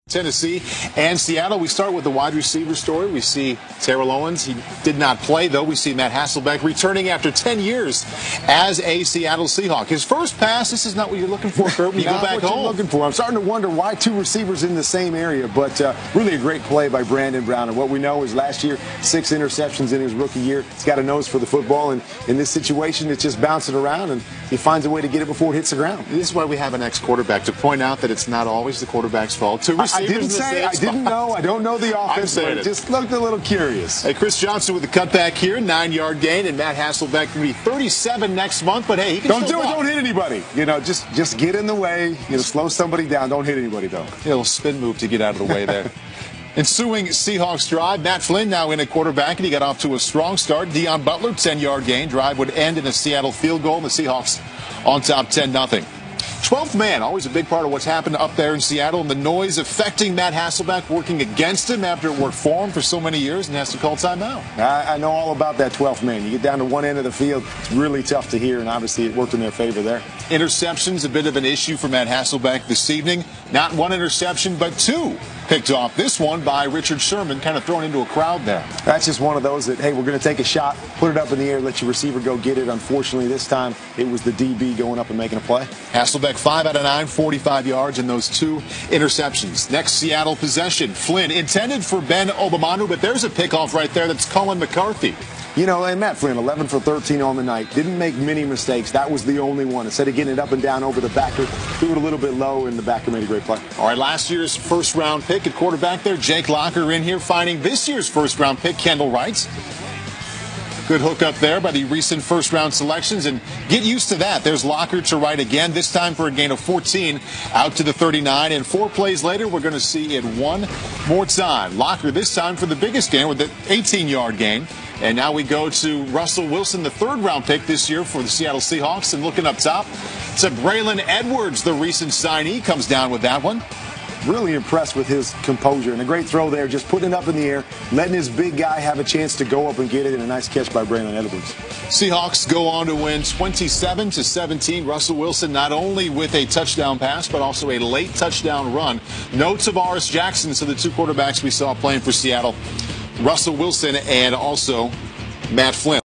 Tennessee and Seattle. We start with the wide receiver story. We see Terrell Owens. He did not play, though. We see Matt Hasselbeck returning after 10 years as a Seattle Seahawk. His first pass, this is not what you're looking for, Kurt, when you go back home. Looking for. I'm starting to wonder why two receivers in the same area, but really a great play by Brandon Brown. And what we know is last year, 6 interceptions in his rookie year. He's got a nose for the football, and in this situation, it's just bouncing around, and he finds a way to get it before it hits the ground. This is why we have an ex-quarterback to point out that it's not always the quarterback's fault. I didn't know. I don't know the offense, but it just looked a little curious. Hey, Chris Johnson with the cutback here, 9-yard gain, and Matt Hasselbeck can be 37 next month, but hey, he can Don't do it. Don't hit anybody. Just get in the way. Slow somebody down. Don't hit anybody, though. A little spin move to get out of the way there. Ensuing Seahawks drive, Matt Flynn now in at quarterback, and he got off to a strong start. Deion Butler, 10-yard gain. Drive would end in a Seattle field goal, and the Seahawks on top 10-0. 12th man, always a big part of what's happened up there in Seattle, and the noise affecting Matt Hasselbeck, working against him after it worked for him for so many years and has to call timeout. I know all about that 12th man. You get down to one end of the field, it's really tough to hear, and obviously it worked in their favor there. Interceptions, a bit of an issue for Matt Hasselbeck this evening. Not one interception, but 2 picked off. This one by Richard Sherman, kind of thrown into a crowd there. That's just one of those that, hey, we're going to take a shot, put it up in the air, let your receiver go get it. Unfortunately, this time it was the DB going up and making a play. Hasselbeck 5 out of 9, 45 yards, and those 2 interceptions. Next Seattle possession. Flynn intended for Ben Obamanu, but there's a pickoff right there. That's Colin McCarthy. And Matt Flynn, 11 for 13 on the night. Didn't make many mistakes. That was the only one. Instead of getting it up and down over the backer, threw it a little bit low, and the backer made a great play. All right, last year's first-round pick at quarterback there. Jake Locker in here finding this year's first-round pick, Kendall Wright. Good hook up there by the recent first-round selections, and get used to that. There's Locker to Wright again, this time for a gain of 14 out to the 39, and 4 plays later, we're going to see it one more time. Locker this time for the biggest gain with the 18-yard gain. And now we go to Russell Wilson, the 3rd-round pick this year for the Seattle Seahawks. And looking up top, to Braylon Edwards, the recent signee, comes down with that one. Really impressed with his composure, and a great throw there, just putting it up in the air, letting his big guy have a chance to go up and get it, and a nice catch by Braylon Edwards. Seahawks go on to win 27-17. Russell Wilson not only with a touchdown pass, but also a late touchdown run. No Tavares Jackson, so the 2 quarterbacks we saw playing for Seattle, Russell Wilson and also Matt Flynn.